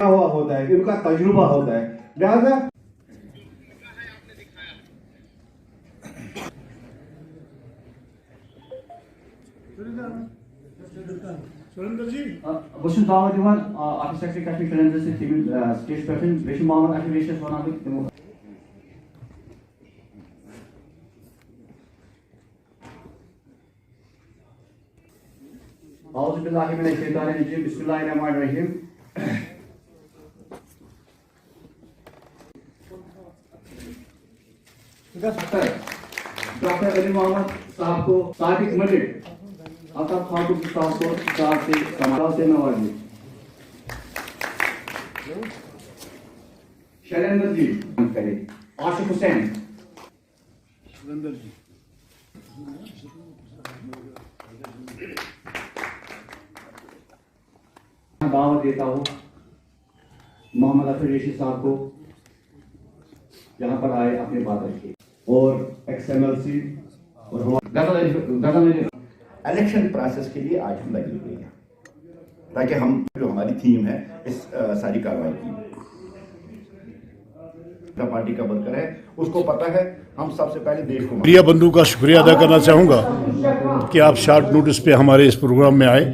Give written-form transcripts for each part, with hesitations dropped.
हुआ होता है, इनका तजुर्बा होता है, लिहाजा सुरेंद्र जी बशुन दावा दिवान ऑफिस सेक्रेटरी कश्मीर फिल्म से टीवी स्टेज पे बेशु मोहम्मद अखिलेश वनान औज़ु बिल्लाहि मिनश शैतानिर रजीम बिस्मिल्लाहिर रहमानिर रहीम। डॉक्टर अली मोहम्मद साहब को साबिक मलिक अता खातून साहब को साथ से समारोह से नवाजी। शैलेंद्र जी करे आशिफ हुसैन सुरेंद्र जी दावत देता हूँ मोहम्मद अखिलेश साहब को यहाँ पर आए अपने बात रखिए और XMLC और इलेक्शन प्रोसेस के लिए आज हम लगे हुए हैं ताकि हम जो हमारी थीम है इस सारी कार्रवाई की पार्टी का वर्कर है उसको पता है। हम सबसे पहले देश को प्रिय बंधु का शुक्रिया अदा करना चाहूँगा कि आप शॉर्ट नोटिस पे हमारे इस प्रोग्राम में आए।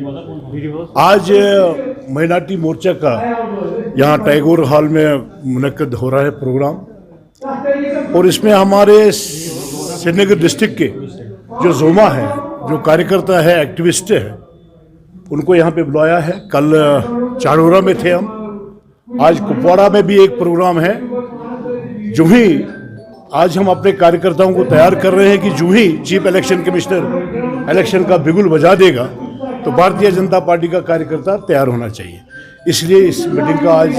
आज माइनॉरिटी मोर्चा का यहाँ टैगोर हॉल में मुनक्कद हो रहा है प्रोग्राम और इसमें हमारे श्रीनगर डिस्ट्रिक्ट के जो जोमा है, जो कार्यकर्ता है, एक्टिविस्ट है, उनको यहाँ पे बुलाया है। कल चारोरा में थे हम, आज कुपवाड़ा में भी एक प्रोग्राम है। जो ही आज हम अपने कार्यकर्ताओं को तैयार कर रहे हैं कि जो ही चीफ इलेक्शन कमिश्नर इलेक्शन का बिगुल बजा देगा तो भारतीय जनता पार्टी का कार्यकर्ता तैयार होना चाहिए। इसलिए इस मीटिंग का आज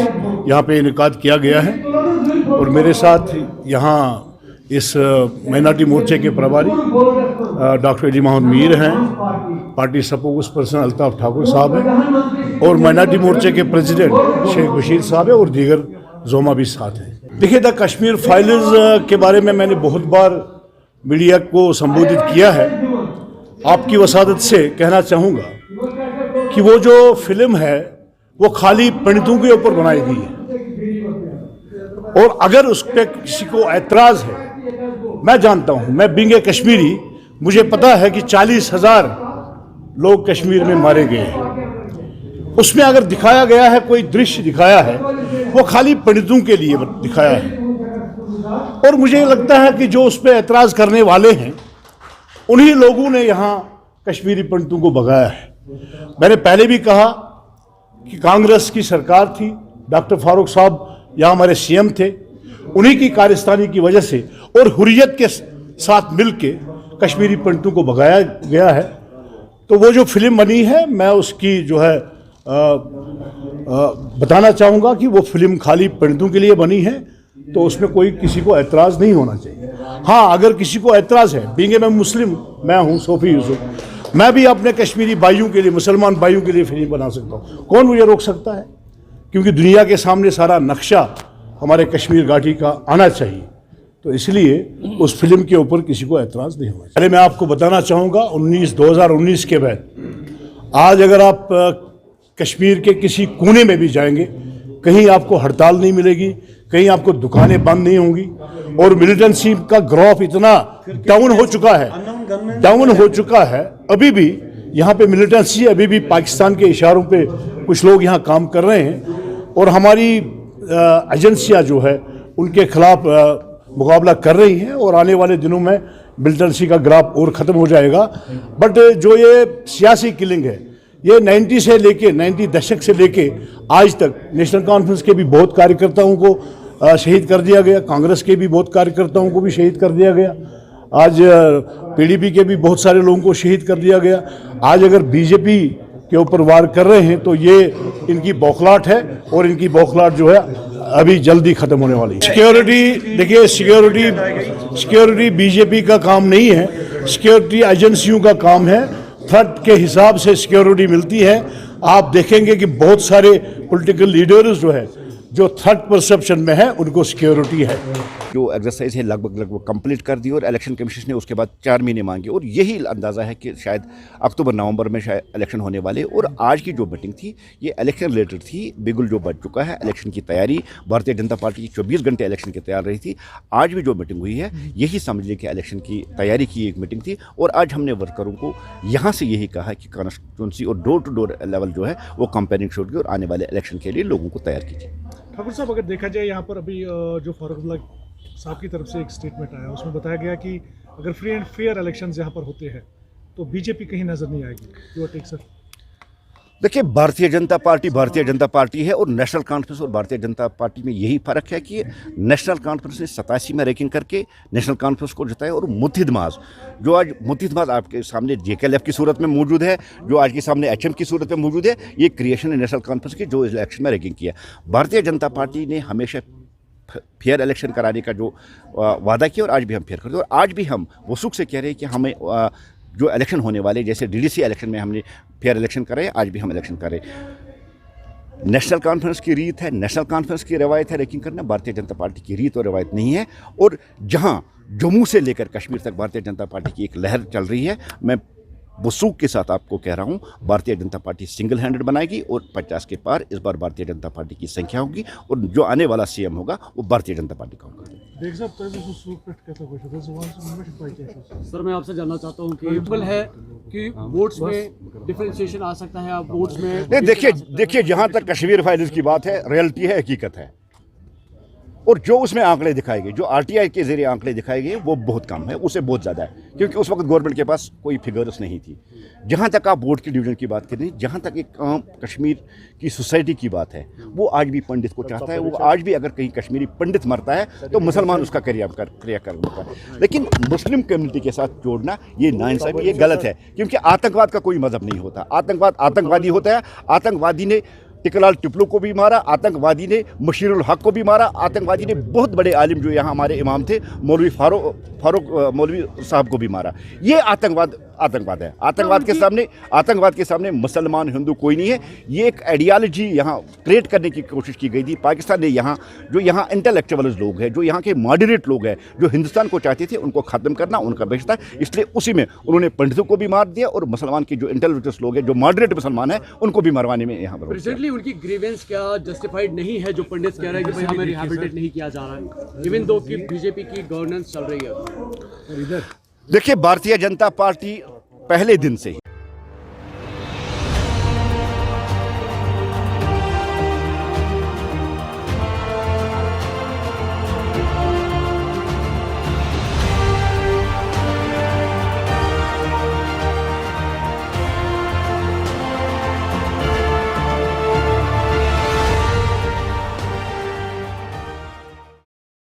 यहाँ पे इनेकाद किया गया है और मेरे साथ यहाँ इस माइनॉरिटी मोर्चे के प्रभारी डॉक्टर अली मोहम्मद मीर हैं, party spokes person Altaf Thakur साहब हैं और माइनॉरिटी मोर्चे के प्रेसिडेंट शेख बशीर साहब हैं और दीगर जोमा भी साथ हैं। देखिए, द कश्मीर फाइल्स के बारे में मैंने बहुत बार मीडिया को संबोधित किया है। आपकी वसादत से कहना चाहूँगा कि वो जो फिल्म है वो खाली पंडितों के ऊपर बनाई गई है और अगर उस पर किसी को ऐतराज़ है, मैं जानता हूँ, मैं बींग ए कश्मीरी, मुझे पता है कि 40,000 लोग कश्मीर में मारे गए हैं। उसमें अगर दिखाया गया है, कोई दृश्य दिखाया है, वो खाली पंडितों के लिए दिखाया है और मुझे लगता है कि जो उस पर ऐतराज़ करने वाले हैं उन्हीं लोगों ने यहाँ कश्मीरी पंडितों को भगाया है। मैंने पहले भी कहा कि कांग्रेस की सरकार थी, डॉक्टर फारूक साहब यहाँ हमारे CM थे, उन्हीं की कारस्तानी की वजह से और हुर्रियत के साथ मिलके कश्मीरी पंडितों को भगाया गया है। तो वो जो फिल्म बनी है, मैं उसकी जो है बताना चाहूँगा कि वो फिल्म खाली पंडितों के लिए बनी है, तो उसमें कोई किसी को ऐतराज़ नहीं होना चाहिए। हाँ, अगर किसी को ऐतराज़ है, बींगे मैं मुस्लिम, मैं हूँ सोफ़ी यूसुफ, मैं भी अपने कश्मीरी भाइयों के लिए, मुसलमान भाइयों के लिए फिल्म बना सकता हूँ। कौन मुझे रोक सकता है? क्योंकि दुनिया के सामने सारा नक्शा हमारे कश्मीर घाटी का आना चाहिए, तो इसलिए उस फिल्म के ऊपर किसी को ऐतराज़ नहीं होगा। पहले मैं आपको बताना चाहूँगा 2019 के बाद आज अगर आप कश्मीर के किसी कोने में भी जाएंगे, कहीं आपको हड़ताल नहीं मिलेगी, कहीं आपको दुकानें बंद नहीं होंगी और मिलिटेंसी का ग्राफ इतना डाउन हो चुका है। अभी भी यहाँ पे मिलिटेंसी, अभी भी पाकिस्तान के इशारों पे कुछ लोग यहाँ काम कर रहे हैं और हमारी एजेंसियाँ जो है उनके खिलाफ मुकाबला कर रही हैं और आने वाले दिनों में मिलिटेंसी का ग्राफ और ख़त्म हो जाएगा। बट जो ये सियासी किलिंग है, ये 90 दशक से लेके आज तक नेशनल कॉन्फ्रेंस के भी बहुत कार्यकर्ताओं को शहीद कर दिया गया, कांग्रेस के भी बहुत कार्यकर्ताओं को भी शहीद कर दिया गया, आज PDP के भी बहुत सारे लोगों को शहीद कर दिया गया। आज अगर BJP के ऊपर वार कर रहे हैं तो ये इनकी बौखलाहट है और इनकी बौखलाहट जो है अभी जल्दी ख़त्म होने वाली है। सिक्योरिटी, देखिए, सिक्योरिटी BJP का काम नहीं है, सिक्योरिटी एजेंसियों का काम है। थ्रेट के हिसाब से सिक्योरिटी मिलती है। आप देखेंगे कि बहुत सारे पॉलिटिकल लीडर्स जो है जो थर्ड परसेप्शन में है उनको सिक्योरिटी है। जो एक्सरसाइज है लगभग कंप्लीट कर दी और इलेक्शन कमीशन ने उसके बाद 4 महीने मांगे और यही अंदाज़ा है कि शायद अक्टूबर नवंबर में शायद इलेक्शन होने वाले। और आज की जो मीटिंग थी ये इलेक्शन रिलेटेड थी, बिगुल जो बच चुका है। इलेक्शन की तैयारी भारतीय जनता पार्टी की 24 घंटे इलेक्शन की तैयार रही थी। आज भी जो मीटिंग हुई है यही समझ लीजिए कि इलेक्शन की तैयारी की एक मीटिंग थी। और आज हमने वर्करों को यहाँ से यही कहा कि कॉन्स्टिट्यूंसी और डोर टू डोर लेवल जो है वो कंपेयरिंग छोड़िए और आने वाले इलेक्शन के लिए लोगों को तैयार कीजिए। ठाकुर साहब, अगर देखा जाए यहाँ पर अभी जो फारूक साहब की तरफ से एक स्टेटमेंट आया उसमें बताया गया कि अगर फ्री एंड फेयर इलेक्शंस यहाँ पर होते हैं तो बीजेपी कहीं नजर नहीं आएगी। Your take sir. देखिए, भारतीय जनता पार्टी है और नेशनल कॉन्फ्रेंस और भारतीय जनता पार्टी में यही फ़र्क है कि नेशनल कॉन्फ्रेंस ने 87 में रैंकिंग करके नेशनल कॉन्फ्रेंस को जिताया। और मुत्हिद-माज़ जो आज मुत्हिद-माज़ आपके सामने JKLF की सूरत में मौजूद है, जो आज के सामने HM की सूरत में मौजूद है, ये क्रिएशन है नेशनल कॉन्फ्रेंस की जो इलेक्शन में रैंकिंग किया। भारतीय जनता पार्टी ने हमेशा फेयर इलेक्शन कराने का जो वादा किया और आज भी हम फेयर करते हैं। और आज भी हम वसूख से कह रहे हैं कि हमें जो इलेक्शन होने वाले, जैसे DDC इलेक्शन में हमने फेयर इलेक्शन करे, आज भी हम इलेक्शन करें। नेशनल कॉन्फ्रेंस की रीत है, नेशनल कॉन्फ्रेंस की रवायत है रैंकिंग करना, भारतीय जनता पार्टी की रीत और रवायत नहीं है। और जहां जम्मू से लेकर कश्मीर तक भारतीय जनता पार्टी की एक लहर चल रही है, मैं वसूख के साथ आपको कह रहा हूं, Bharatiya Janata party single handed बनाएगी और 50 के पार इस बार भारतीय जनता पार्टी की संख्या होगी और जो आने वाला CM होगा वो भारतीय जनता पार्टी का होगा। सर, मैं आपसे जानना चाहता हूँ कि पॉसिबल है कि वोट्स में डिफरेंशिएशन आ सकता है, आप वोट्स में नहीं, देखिए जहां तक कश्मीर फाइल्स की बात है, रियलिटी है, हकीकत है। और जो उसमें आंकड़े दिखाए गए, जो RTI के जरिए आंकड़े दिखाए गए, वो बहुत कम है, उससे बहुत ज़्यादा है, क्योंकि उस वक्त गवर्नमेंट के पास कोई फिगर्स नहीं थी। जहाँ तक आप वोट की डिवीजन की बात करें, जहाँ तक एक आम कश्मीर की सोसाइटी की बात है, वो आज भी पंडित को चाहता है। वो आज भी अगर कहीं कश्मीरी पंडित मरता है तो मुसलमान उसका क्रिया कर देता है। लेकिन मुस्लिम कम्युनिटी के साथ जोड़ना ये नाइंसाफ़ी, ये गलत है, क्योंकि आतंकवाद का कोई मजहब नहीं होता। आतंकवाद आतंकवादी होता है। आतंकवादी ने टिकलाल टिपलू को भी मारा, आतंकवादी ने मशीरुल हक को भी मारा, आतंकवादी ने बहुत बड़े आलिम जो यहाँ हमारे इमाम थे मौलवी फारूक मौलवी साहब को भी मारा। ये आतंकवाद है। आतंकवाद के सामने मुसलमान हिंदू कोई नहीं है। ये एक आइडियालॉजी यहाँ क्रिएट करने की कोशिश की गई थी। पाकिस्तान ने यहाँ इंटेलेक्चुअल्स लोग हैं, जो यहाँ के मॉडरेट लोग हैं, जो हिंदुस्तान को चाहते थे, उनको ख़त्म करना उनका बेश था। इसलिए उसी में उन्होंने पंडितों को भी मार दिया और मुसलमान के जो इंटेलेक्चुअल्स लोग हैं, जो मॉडरेट मुसलमान हैं, उनको भी मरवाने में यहाँ पर उनकी ग्रीवेंस क्या जस्टिफाइड नहीं है जो पंडित कह रहे हैं कि भाई हमें रिहैबिलिटेट नहीं किया जा रहा है, इवन दो कि बीजेपी की गवर्नेंस चल रही है। देखिए, भारतीय जनता पार्टी पहले दिन से ही